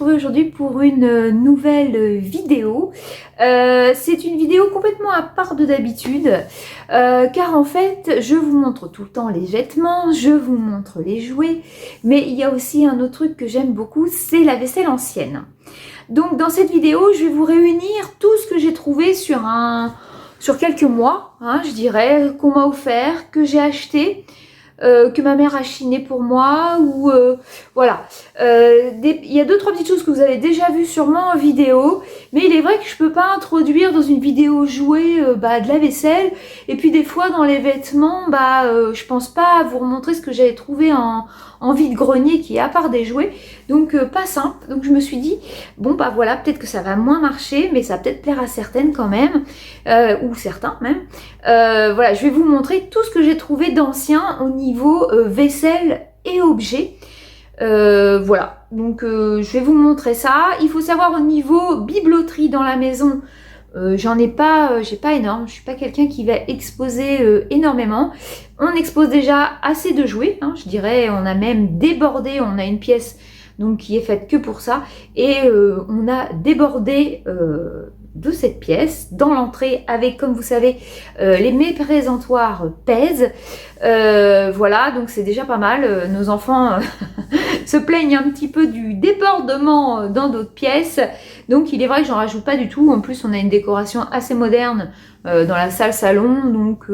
retrouver aujourd'hui pour une nouvelle vidéo. C'est une vidéo complètement à part de d'habitude, car en fait, je vous montre tout le temps les vêtements, je vous montre les jouets, mais il y a aussi un autre truc que j'aime beaucoup, c'est la vaisselle ancienne. Donc dans cette vidéo, je vais vous réunir tout ce que j'ai trouvé sur quelques mois, je dirais, qu'on m'a offert, que j'ai acheté, que ma mère a chiné pour moi, ou voilà. Il y a 2-3 petites choses que vous avez déjà vues sûrement en vidéo, mais il est vrai que je peux pas introduire dans une vidéo jouée de la vaisselle, et puis des fois dans les vêtements, je pense pas vous remontrer ce que j'avais trouvé en vide-grenier qui est à part des jouets, donc pas simple. Donc je me suis dit, bon voilà, peut-être que ça va moins marcher, mais ça va peut-être plaire à certaines quand même, ou certains même. Voilà, je vais vous montrer tout ce que j'ai trouvé d'ancien au niveau vaisselle et objets. Voilà, donc je vais vous montrer ça. Il faut savoir au niveau bibeloterie dans la maison, j'ai pas énorme, je suis pas quelqu'un qui va exposer énormément. On expose déjà assez de jouets, je dirais, on a même débordé, on a une pièce donc qui est faite que pour ça, et on a débordé de cette pièce dans l'entrée avec, comme vous savez, les méprésentoirs pèsent. Voilà, donc c'est déjà pas mal. Nos enfants se plaignent un petit peu du débordement dans d'autres pièces, donc il est vrai que j'en rajoute pas du tout. En plus, on a une décoration assez moderne dans la salle salon, donc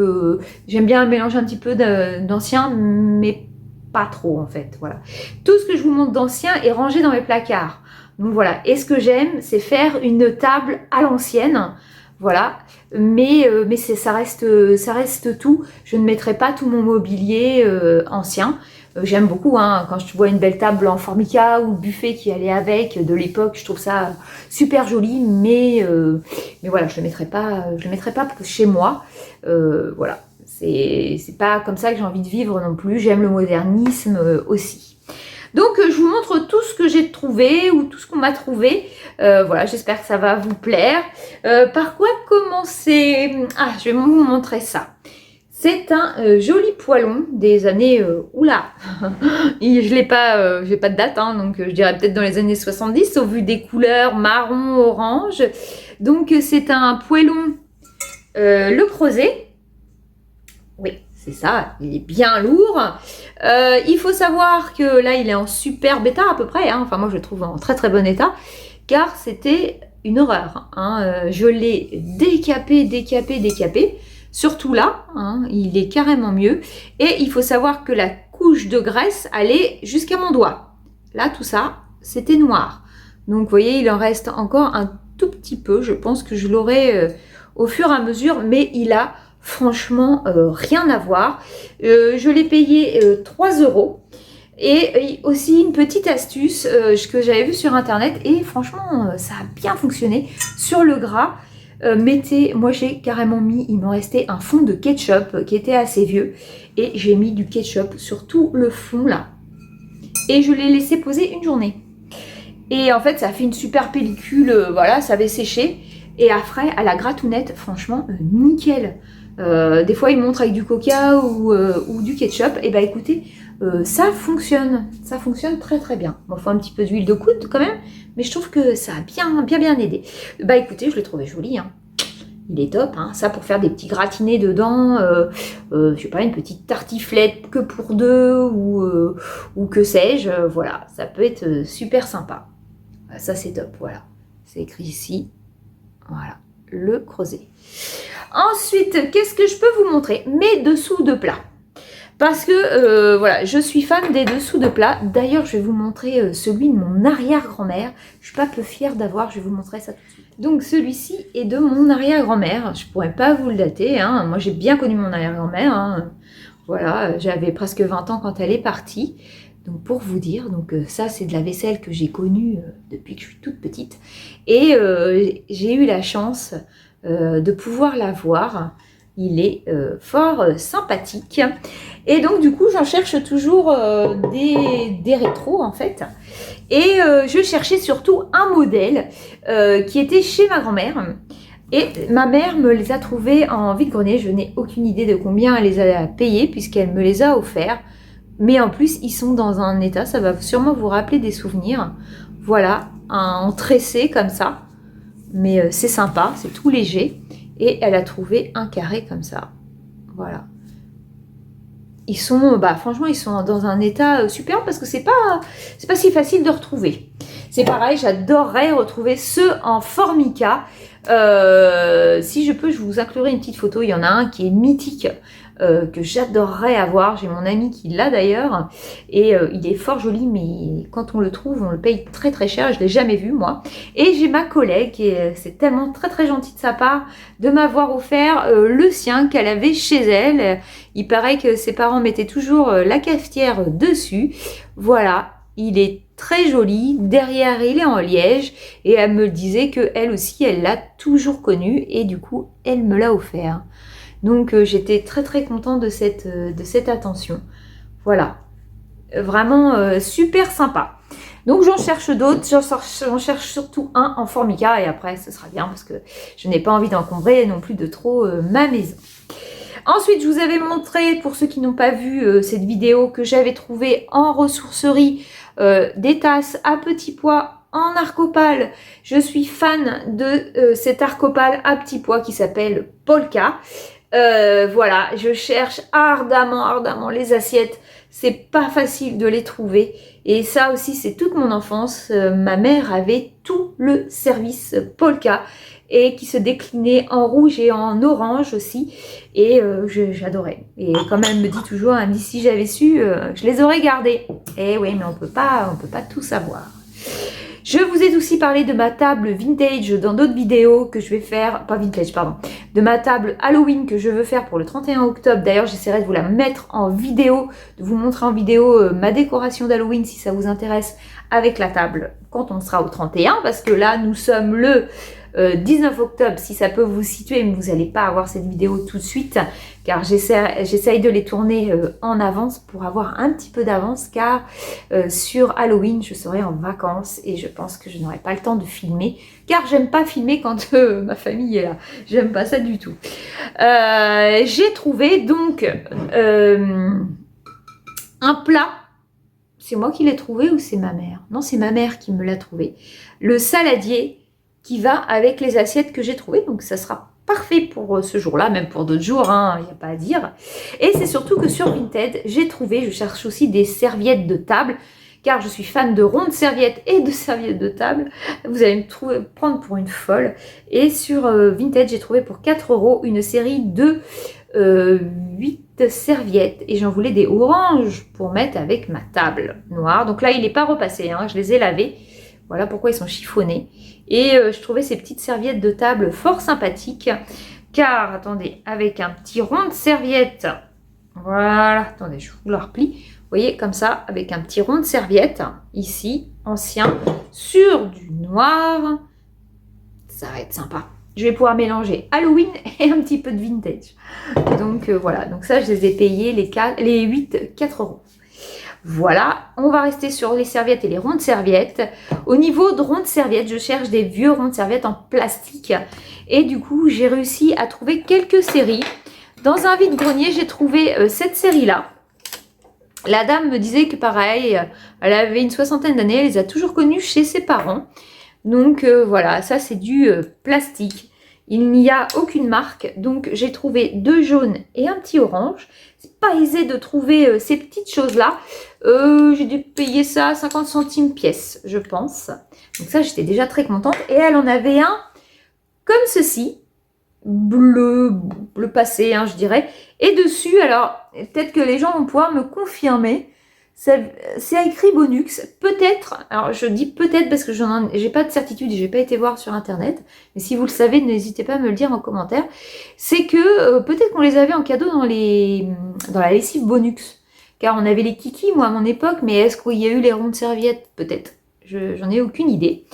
j'aime bien mélanger un petit peu d'ancien, mais pas trop en fait. Voilà, tout ce que je vous montre d'ancien est rangé dans mes placards. Donc voilà, et ce que j'aime, c'est faire une table à l'ancienne, voilà, mais ça reste tout. Je ne mettrai pas tout mon mobilier ancien. J'aime beaucoup, quand je vois une belle table en formica ou buffet qui allait avec de l'époque, je trouve ça super joli, mais voilà, je le mettrai pas chez moi, voilà. C'est pas comme ça que j'ai envie de vivre non plus. J'aime le modernisme aussi. Donc je vous montre tout ce que j'ai trouvé ou tout ce qu'on m'a trouvé. Voilà, j'espère que ça va vous plaire. Par quoi commencer? Je vais vous montrer ça. C'est un joli poêlon des années... oula je l'ai pas, j'ai pas de date, donc je dirais peut-être dans les années 70, au vu des couleurs marron, orange. Donc c'est un poêlon Le Creuset. Oui, c'est ça, il est bien lourd. Il faut savoir que là, il est en super bêta à peu près. Enfin, moi, je le trouve en très très bon état, car c'était une horreur. Je l'ai décapé. Surtout là, il est carrément mieux. Et il faut savoir que la couche de graisse allait jusqu'à mon doigt. Là, tout ça, c'était noir. Donc, vous voyez, il en reste encore un tout petit peu. Je pense que je l'aurai au fur et à mesure, mais il a... franchement, rien à voir. Je l'ai payé 3 €. Et aussi une petite astuce que j'avais vue sur internet, et franchement, ça a bien fonctionné. Sur le gras, moi j'ai carrément mis, il me restait un fond de ketchup qui était assez vieux. Et j'ai mis du ketchup sur tout le fond là. Et je l'ai laissé poser une journée. Et en fait, ça a fait une super pellicule, voilà, ça avait séché. Et après, à la gratounette, franchement, nickel. Des fois, ils montrent avec du coca ou du ketchup. Et écoutez, ça fonctionne très très bien. Bon, il faut un petit peu d'huile de coude quand même, mais je trouve que ça a bien aidé. Écoutez, je l'ai trouvé joli. Il est top, ça pour faire des petits gratinés dedans, je sais pas, une petite tartiflette que pour deux ou que sais-je. Voilà, ça peut être super sympa. Ça c'est top, voilà. C'est écrit ici. Voilà, Le Creuset. Ensuite, qu'est-ce que je peux vous montrer? Mes dessous de plat. Parce que, voilà, je suis fan des dessous de plat. D'ailleurs, je vais vous montrer celui de mon arrière-grand-mère. Je suis pas peu fière d'avoir, je vais vous montrer ça tout de suite. Donc, celui-ci est de mon arrière-grand-mère. Je pourrais pas vous le dater, Moi, j'ai bien connu mon arrière-grand-mère, Voilà, j'avais presque 20 ans quand elle est partie. Donc pour vous dire, ça c'est de la vaisselle que j'ai connue depuis que je suis toute petite. Et j'ai eu la chance de pouvoir la voir. Il est fort sympathique. Et donc du coup j'en cherche toujours des rétros en fait. Et je cherchais surtout un modèle qui était chez ma grand-mère. Et ma mère me les a trouvés en vide-grenier. Je n'ai aucune idée de combien elle les a payés puisqu'elle me les a offerts. Mais en plus, ils sont dans un état, ça va sûrement vous rappeler des souvenirs. Voilà, en tressé comme ça. Mais c'est sympa, c'est tout léger. Et elle a trouvé un carré comme ça. Voilà. Ils sont, franchement, ils sont dans un état super parce que c'est pas si facile de retrouver. C'est pareil, j'adorerais retrouver ceux en formica. Si je peux, je vous inclurai une petite photo. Il y en a un qui est mythique, que j'adorerais avoir. J'ai mon ami qui l'a d'ailleurs. Et il est fort joli, mais quand on le trouve, on le paye très très cher. Je ne l'ai jamais vu, moi. Et j'ai ma collègue, et c'est tellement très très gentil de sa part, de m'avoir offert le sien qu'elle avait chez elle. Il paraît que ses parents mettaient toujours la cafetière dessus. Voilà, il est très joli. Derrière, il est en liège. Et elle me disait qu'elle aussi, elle l'a toujours connu. Et du coup, elle me l'a offert. Donc, j'étais très très contente de cette attention. Voilà, vraiment super sympa. Donc, j'en cherche d'autres. J'en cherche surtout un en formica. Et après, ce sera bien parce que je n'ai pas envie d'encombrer non plus de trop ma maison. Ensuite, je vous avais montré, pour ceux qui n'ont pas vu cette vidéo, que j'avais trouvé en ressourcerie des tasses à petits pois en arcopale. Je suis fan de cet arcopale à petits pois qui s'appelle Polka. Voilà, je cherche ardemment les assiettes. C'est pas facile de les trouver. Et ça aussi, c'est toute mon enfance. Ma mère avait tout le service Polka et qui se déclinait en rouge et en orange aussi. Et j'adorais. Et comme elle me dit toujours, elle me dit, si j'avais su, je les aurais gardés. Et oui, mais on peut pas tout savoir. Je vous ai aussi parlé de ma table vintage dans d'autres vidéos que je vais faire, pas vintage, pardon, de ma table Halloween que je veux faire pour le 31 octobre. D'ailleurs, j'essaierai de vous la mettre en vidéo, de vous montrer en vidéo ma décoration d'Halloween si ça vous intéresse avec la table quand on sera au 31, parce que là, nous sommes le 19 octobre, si ça peut vous situer, mais vous n'allez pas avoir cette vidéo tout de suite, car j'essaye de les tourner en avance pour avoir un petit peu d'avance, car sur Halloween, je serai en vacances et je pense que je n'aurai pas le temps de filmer, car j'aime pas filmer quand ma famille est là. J'aime pas ça du tout. J'ai trouvé donc un plat. C'est moi qui l'ai trouvé ou c'est ma mère? Non, c'est ma mère qui me l'a trouvé. Le saladier qui va avec les assiettes que j'ai trouvées. Donc, ça sera parfait pour ce jour-là, même pour d'autres jours, hein, il n'y a pas à dire. Et c'est surtout que sur Vinted, j'ai trouvé, je cherche aussi des serviettes de table, car je suis fan de rondes serviettes et de serviettes de table. Vous allez me prendre pour une folle. Et sur Vinted, j'ai trouvé pour 4 € une série de 8 serviettes. Et j'en voulais des oranges pour mettre avec ma table noire. Donc là, il n'est pas repassé, hein, je les ai lavés. Voilà pourquoi ils sont chiffonnés. Et je trouvais ces petites serviettes de table fort sympathiques. Car, attendez, avec un petit rond de serviette. Voilà, attendez, je vous la replie. Vous voyez, comme ça, avec un petit rond de serviette, ici, ancien, sur du noir. Ça va être sympa. Je vais pouvoir mélanger Halloween et un petit peu de vintage. Donc voilà, donc ça, je les ai payés les 8, 4 €. Voilà, on va rester sur les serviettes et les rondes serviettes. Au niveau de rondes serviettes, je cherche des vieux rondes serviettes en plastique. Et du coup, j'ai réussi à trouver quelques séries. Dans un vide-grenier, j'ai trouvé cette série-là. La dame me disait que pareil, elle avait une 60aine d'années, elle les a toujours connues chez ses parents. Donc voilà, ça c'est du plastique. Il n'y a aucune marque, donc j'ai trouvé 2 jaunes et un petit orange. C'est pas aisé de trouver ces petites choses-là. J'ai dû payer ça 50 centimes pièce, je pense. Donc ça, j'étais déjà très contente. Et elle en avait un comme ceci, bleu passé, hein, je dirais. Et dessus, alors, peut-être que les gens vont pouvoir me confirmer, c'est écrit Bonux, peut-être, alors je dis peut-être parce que j'ai pas de certitude et j'ai pas été voir sur internet, mais si vous le savez, n'hésitez pas à me le dire en commentaire, c'est que peut-être qu'on les avait en cadeau dans la lessive Bonux, car on avait les kikis, moi à mon époque, mais est-ce qu'il y a eu les rondes serviettes? Peut-être, j'en ai aucune idée.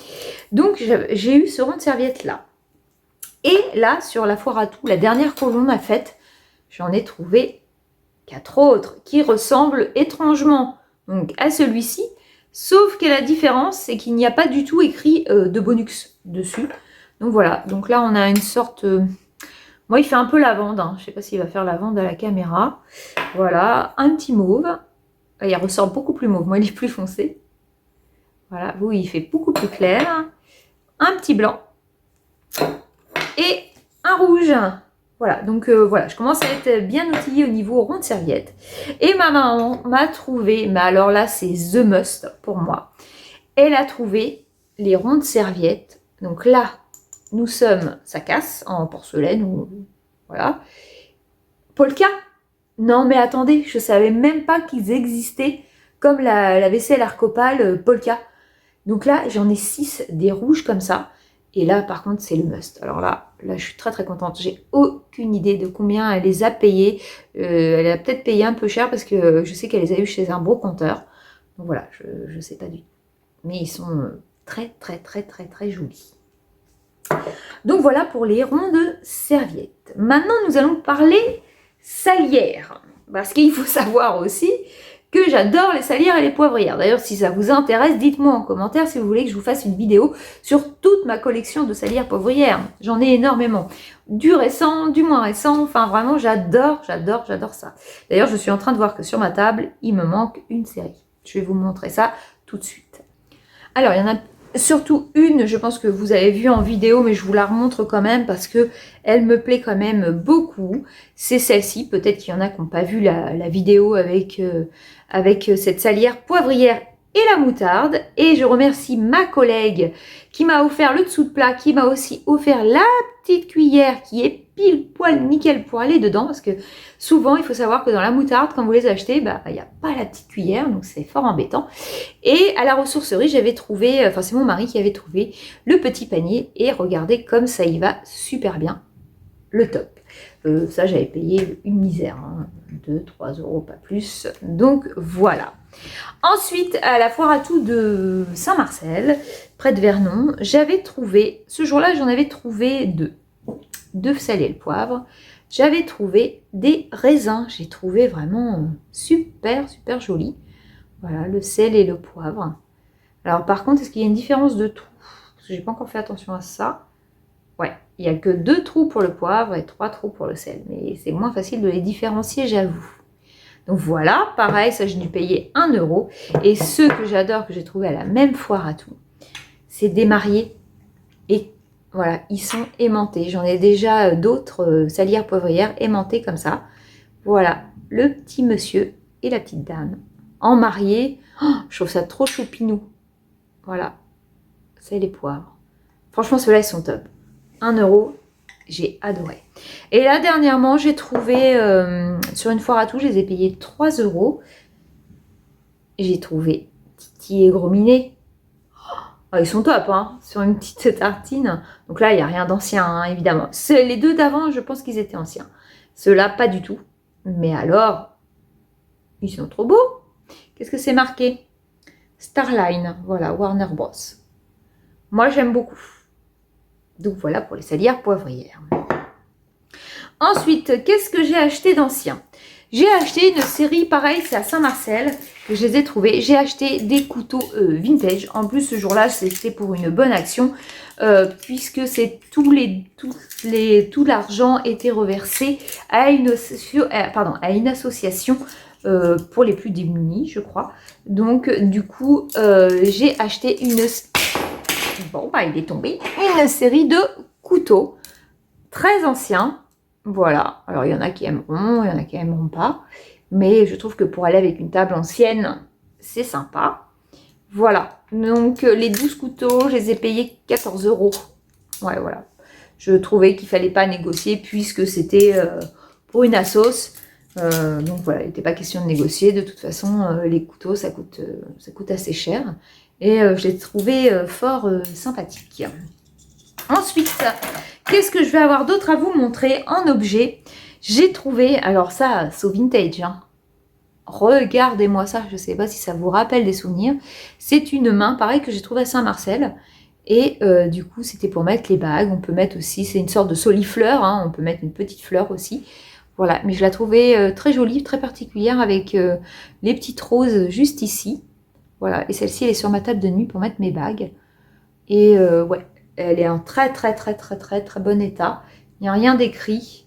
Donc j'ai eu ce rond de serviette là. Et là, sur la foire à tout, la dernière que l'on a faite, j'en ai trouvé 4 autres qui ressemblent étrangement donc à celui-ci, sauf que la différence, c'est qu'il n'y a pas du tout écrit de Bonux dessus. Donc voilà, donc là on a une sorte... moi il fait un peu lavande, hein. Je ne sais pas s'il va faire lavande à la caméra. Voilà, un petit mauve. Il ressort beaucoup plus mauve, moi il est plus foncé. Voilà, vous, il fait beaucoup plus clair. Un petit blanc et un rouge. Voilà, donc voilà, je commence à être bien outillée au niveau rond de serviette. Et ma maman m'a trouvé, mais alors là, c'est the must pour moi. Elle a trouvé les rondes serviettes. Donc là, nous sommes, ça casse, en porcelaine ou voilà. Polka. Non, mais attendez, je savais même pas qu'ils existaient comme la vaisselle Arcopal Polka. Donc là, j'en ai 6 des rouges comme ça. Et là, par contre, c'est le must. Alors là, je suis très très contente. J'ai aucune idée de combien elle les a payés. Elle a peut-être payé un peu cher parce que je sais qu'elle les a eu chez un brocanteur. Donc voilà, je sais pas du tout. Mais ils sont très très très très très jolis. Donc voilà pour les rondes serviettes. Maintenant, nous allons parler salières. Parce qu'il faut savoir aussi que j'adore les salières et les poivrières. D'ailleurs, si ça vous intéresse, dites-moi en commentaire si vous voulez que je vous fasse une vidéo sur toute ma collection de salières poivrières. J'en ai énormément. Du récent, du moins récent, enfin vraiment, j'adore ça. D'ailleurs, je suis en train de voir que sur ma table, il me manque une série. Je vais vous montrer ça tout de suite. Alors, il y en a surtout une, je pense que vous avez vu en vidéo, mais je vous la remontre quand même parce que elle me plaît quand même beaucoup. C'est celle-ci. Peut-être qu'il y en a qui n'ont pas vu la vidéo avec cette salière poivrière et la moutarde. Et je remercie ma collègue qui m'a offert le dessous de plat, qui m'a aussi offert la petite cuillère qui est pile poil nickel pour aller dedans. Parce que souvent, il faut savoir que dans la moutarde, quand vous les achetez, il n'y a pas la petite cuillère, donc c'est fort embêtant. Et à la ressourcerie, j'avais trouvé, enfin c'est mon mari qui avait trouvé le petit panier. Et regardez comme ça y va super bien. Le top. Ça, j'avais payé une misère, hein, 2-3 euros, pas plus. Donc voilà. Ensuite, à la foire à tout de Saint-Marcel, près de Vernon, j'avais trouvé, ce jour-là, j'en avais trouvé deux sel et le poivre. J'avais trouvé des raisins. J'ai trouvé vraiment super, super joli. Voilà, le sel et le poivre. Alors par contre, est-ce qu'il y a une différence de trous? Parce que j'ai pas encore fait attention à ça. Ouais, il n'y a que 2 trous pour le poivre et 3 trous pour le sel. Mais c'est moins facile de les différencier, j'avoue. Donc voilà, pareil, ça j'ai dû payer 1 euro. Et ceux que j'adore, que j'ai trouvé à la même foire à tout, c'est des mariés. Et voilà, ils sont aimantés. J'en ai déjà d'autres salières poivrières aimantées comme ça. Voilà, le petit monsieur et la petite dame en marié. Oh, je trouve ça trop choupinou. Voilà, c'est les poivres. Franchement, ceux-là, ils sont top. 1 euro, j'ai adoré. Et là, dernièrement, j'ai trouvé sur une foire à tout, je les ai payés 3 euros. J'ai trouvé Titi et Gros Minet. Oh, ils sont top, hein, sur une petite tartine. Donc là, il n'y a rien d'ancien, hein, évidemment. Les deux d'avant, je pense qu'ils étaient anciens. Ceux-là, pas du tout. Mais alors, ils sont trop beaux. Qu'est-ce que c'est marqué? Starline, voilà, Warner Bros. Moi, j'aime beaucoup. Donc voilà pour les salières poivrières. Ensuite, qu'est-ce que j'ai acheté d'ancien? J'ai acheté une série, pareil, c'est à Saint-Marcel que je les ai trouvés. J'ai acheté des couteaux vintage. En plus, ce jour-là, c'était pour une bonne action, puisque c'est tout l'argent était reversé à une association pour les plus démunis, je crois. Donc, du coup, j'ai acheté une... Bon, il est tombé. Une série de couteaux très anciens. Voilà. Alors, il y en a qui aimeront, il y en a qui aimeront pas. Mais je trouve que pour aller avec une table ancienne, c'est sympa. Voilà. Donc, les 12 couteaux, je les ai payés 14 euros. Ouais, voilà. Je trouvais qu'il fallait pas négocier puisque c'était pour une assos. Donc, voilà, il n'était pas question de négocier. De toute façon, les couteaux, ça coûte assez cher. Et je l'ai trouvé fort sympathique. Ensuite, qu'est-ce que je vais avoir d'autre à vous montrer en objet? J'ai trouvé, alors ça, c'est au vintage. Hein. Regardez-moi ça, je ne sais pas si ça vous rappelle des souvenirs. C'est une main, pareil, que j'ai trouvé à Saint-Marcel. Et du coup, c'était pour mettre les bagues. On peut mettre aussi, c'est une sorte de solifleur. Hein, on peut mettre une petite fleur aussi. Voilà, mais je la trouvais très jolie, très particulière avec les petites roses juste ici. Voilà, et celle-ci, elle est sur ma table de nuit pour mettre mes bagues. Et ouais, elle est en très bon état. Il n'y a rien d'écrit.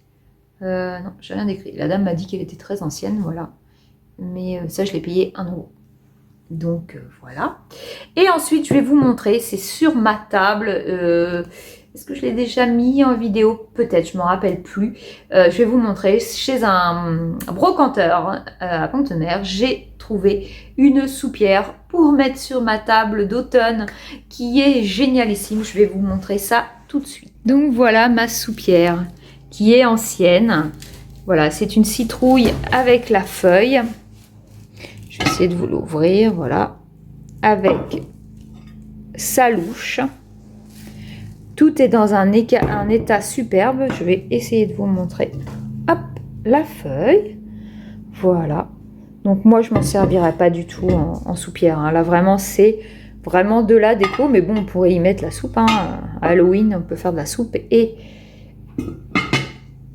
Non, j'ai rien d'écrit. La dame m'a dit qu'elle était très ancienne, voilà. Mais ça, je l'ai payé 1 euro. Donc voilà. Et ensuite, je vais vous montrer, c'est sur ma table. Est-ce que je l'ai déjà mis en vidéo? Peut-être, je ne me rappelle plus. Je vais vous montrer, chez un brocanteur à Pont-de-Mer, j'ai trouvé une soupière pour mettre sur ma table d'automne qui est génialissime. Je vais vous montrer ça tout de suite. Donc voilà ma soupière qui est ancienne. Voilà, c'est une citrouille avec la feuille. Je vais essayer de vous l'ouvrir, voilà, avec sa louche. Tout est dans un état superbe. Je vais essayer de vous montrer. Hop, la feuille. Voilà. Donc moi, je m'en servirai pas du tout en soupière. Hein. Là, vraiment, c'est vraiment de la déco. Mais bon, on pourrait y mettre la soupe. Hein. À Halloween, on peut faire de la soupe et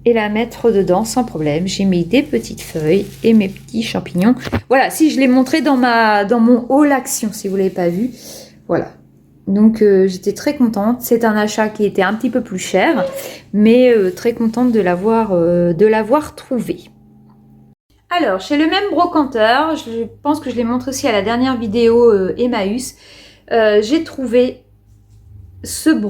la mettre dedans sans problème. J'ai mis des petites feuilles et mes petits champignons. Voilà, si je l'ai montré dans mon haul action, si vous ne l'avez pas vu. Voilà. Donc j'étais très contente. C'est un achat qui était un petit peu plus cher, mais très contente de l'avoir trouvé. Alors, chez le même brocanteur, je pense que je l'ai montré aussi à la dernière vidéo Emmaüs, j'ai trouvé cette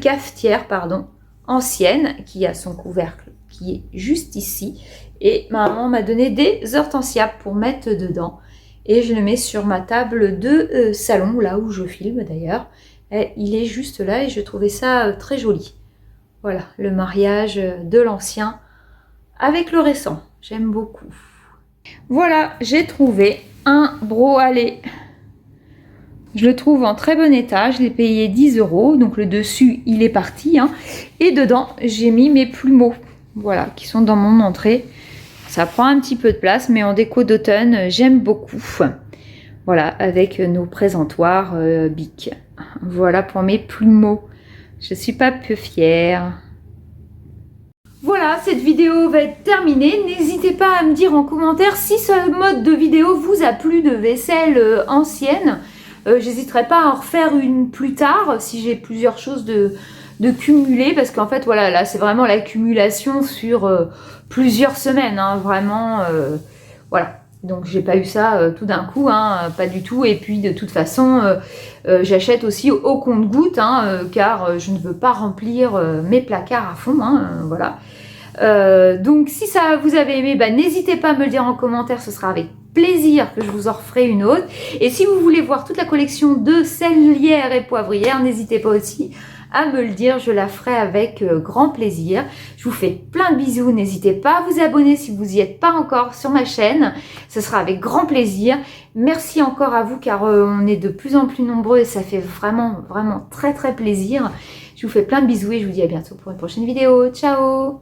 cafetière, pardon, ancienne, qui a son couvercle qui est juste ici. Et ma maman m'a donné des hortensias pour mettre dedans. Et je le mets sur ma table de salon, là où je filme d'ailleurs. Il est juste là et je trouvais ça très joli. Voilà, le mariage de l'ancien avec le récent. J'aime beaucoup. Voilà, j'ai trouvé un broalé. Je le trouve en très bon état. Je l'ai payé 10 €. Donc le dessus, il est parti. Hein. Et dedans, j'ai mis mes plumeaux. Voilà, qui sont dans mon entrée. Ça prend un petit peu de place, mais en déco d'automne, j'aime beaucoup. Voilà, avec nos présentoirs Bic. Voilà pour mes plumeaux. Je suis pas peu fière. Voilà, cette vidéo va être terminée. N'hésitez pas à me dire en commentaire si ce mode de vidéo vous a plu de vaisselle ancienne. J'hésiterai pas à en refaire une plus tard si j'ai plusieurs choses de cumuler, parce qu'en fait voilà, là c'est vraiment l'accumulation sur plusieurs semaines, hein, vraiment voilà, donc j'ai pas eu ça tout d'un coup, hein, pas du tout. Et puis de toute façon j'achète aussi au compte-gouttes, hein, car je ne veux pas remplir mes placards à fond, hein, voilà. Donc si ça vous avez aimé, bah, n'hésitez pas à me le dire en commentaire, ce sera avec plaisir que je vous en referai une autre. Et si vous voulez voir toute la collection de sellières et poivrières, n'hésitez pas aussi à me le dire, je la ferai avec grand plaisir. Je vous fais plein de bisous, n'hésitez pas à vous abonner si vous n'y êtes pas encore sur ma chaîne, ce sera avec grand plaisir. Merci encore à vous, car on est de plus en plus nombreux et ça fait vraiment très plaisir. Je vous fais plein de bisous et je vous dis à bientôt pour une prochaine vidéo. Ciao!